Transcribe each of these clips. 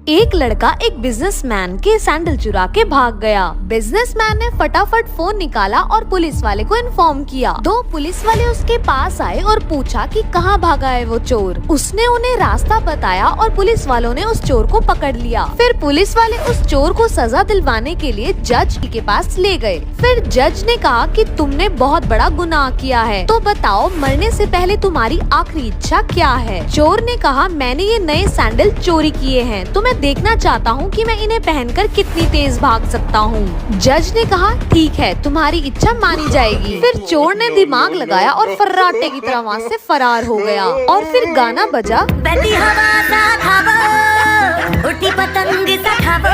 एक लड़का एक बिजनेसमैन के सैंडल चुरा के भाग गया। बिजनेसमैन ने फटाफट फोन निकाला और पुलिस वाले को इन्फॉर्म किया। दो पुलिस वाले उसके पास आए और पूछा कि कहाँ भागा है वो चोर। उसने उन्हें रास्ता बताया और पुलिस वालों ने उस चोर को पकड़ लिया। फिर पुलिस वाले उस चोर को सजा दिलवाने के लिए जज के पास ले गए। फिर जज ने कहा कि तुमने बहुत बड़ा गुनाह किया है, तो बताओ मरने से पहले तुम्हारी आखिरी इच्छा क्या है। चोर ने कहा, मैंने ये नए सैंडल चोरी किए हैं, तो मैं देखना चाहता हूँ कि मैं इन्हें पहनकर कितनी तेज भाग सकता हूँ। जज ने कहा, ठीक है, तुम्हारी इच्छा मानी जाएगी। फिर चोर ने दिमाग लगाया और फर्राटे की तरह वहाँ से फरार हो गया। और फिर गाना बजा, बैठी हवा सा खाबो, उठी पतंग सा खाबो,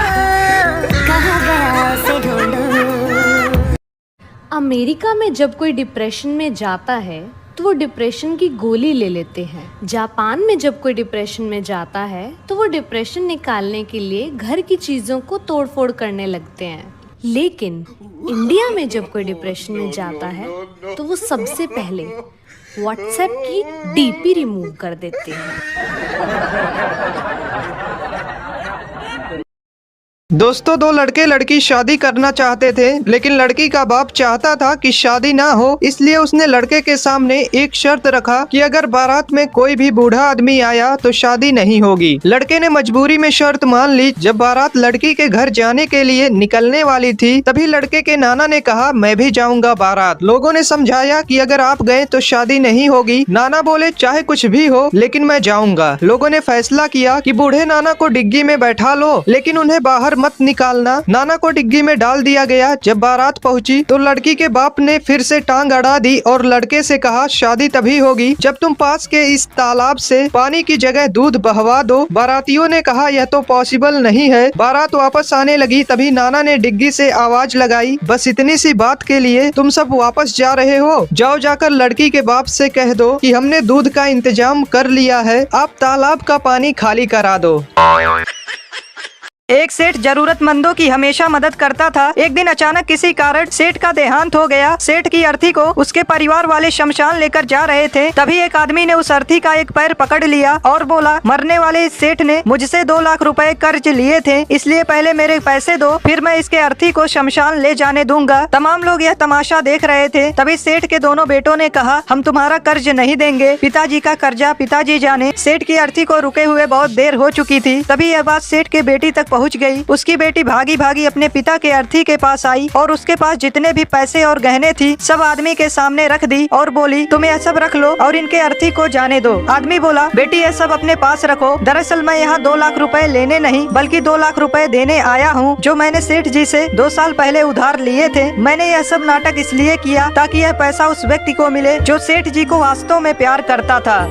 कहाँ गया उसे ढूंढो। अमेरिका में जब कोई डिप्रेशन में जाता है तो वो डिप्रेशन की गोली ले लेते हैं। जापान में जब कोई डिप्रेशन में जाता है तो वो डिप्रेशन निकालने के लिए घर की चीज़ों को तोड़फोड़ करने लगते हैं। लेकिन इंडिया में जब कोई डिप्रेशन में जाता है तो वो सबसे पहले व्हाट्सएप की डीपी रिमूव कर देते हैं। दोस्तों, दो लड़के लड़की शादी करना चाहते थे, लेकिन लड़की का बाप चाहता था कि शादी ना हो। इसलिए उसने लड़के के सामने एक शर्त रखा कि अगर बारात में कोई भी बूढ़ा आदमी आया तो शादी नहीं होगी। लड़के ने मजबूरी में शर्त मान ली। जब बारात लड़की के घर जाने के लिए निकलने वाली थी, तभी लड़के के नाना ने कहा, मैं भी जाऊंगा बारात। लोगों ने समझाया कि अगर आप गए तो शादी नहीं होगी। नाना बोले, चाहे कुछ भी हो, लेकिन मैं जाऊंगा। लोगों ने फैसला किया कि बूढ़े नाना को डिग्गी में बैठा लो, लेकिन उन्हें बाहर मत निकालना। नाना को डिग्गी में डाल दिया गया। जब बारात पहुंची तो लड़की के बाप ने फिर से टांग अड़ा दी और लड़के से कहा, शादी तभी होगी जब तुम पास के इस तालाब से पानी की जगह दूध बहवा दो। बारातियों ने कहा, यह तो पॉसिबल नहीं है। बारात वापस आने लगी, तभी नाना ने डिग्गी से आवाज लगाई, बस इतनी सी बात के लिए तुम सब वापस जा रहे हो? जाओ, जाकर लड़की के बाप से कह दो कि हमने दूध का इंतजाम कर लिया है, आप तालाब का पानी खाली करा दो। एक सेठ जरूरतमंदों की हमेशा मदद करता था। एक दिन अचानक किसी कारण सेठ का देहांत हो गया। सेठ की अर्थी को उसके परिवार वाले शमशान लेकर जा रहे थे। तभी एक आदमी ने उस अर्थी का एक पैर पकड़ लिया और बोला, मरने वाले इस सेठ ने मुझसे 2 लाख रुपए कर्ज लिए थे, इसलिए पहले मेरे पैसे दो, फिर मैं इसके अर्थी को शमशान ले जाने दूंगा। तमाम लोग यह तमाशा देख रहे थे। तभी सेठ के दोनों बेटों ने कहा, हम तुम्हारा कर्ज नहीं देंगे, पिताजी का कर्जा पिताजी जाने। सेठ की अर्थी को रुके हुए बहुत देर हो चुकी थी। तभी यह बात सेठ के बेटी तक पहुंच गई। उसकी बेटी भागी भागी अपने पिता के अर्थी के पास आई और उसके पास जितने भी पैसे और गहने थी सब आदमी के सामने रख दी और बोली, तुम यह सब रख लो और इनके अर्थी को जाने दो। आदमी बोला, बेटी यह सब अपने पास रखो, दरअसल मैं यहाँ 2 लाख रुपए लेने नहीं बल्कि 2 लाख रुपए देने आया हूँ, जो मैंने सेठ जी से 2 साल पहले उधार लिए थे। मैंने यह सब नाटक इसलिए किया ताकि यह पैसा उस व्यक्ति को मिले जो सेठ जी को वास्तव में प्यार करता था।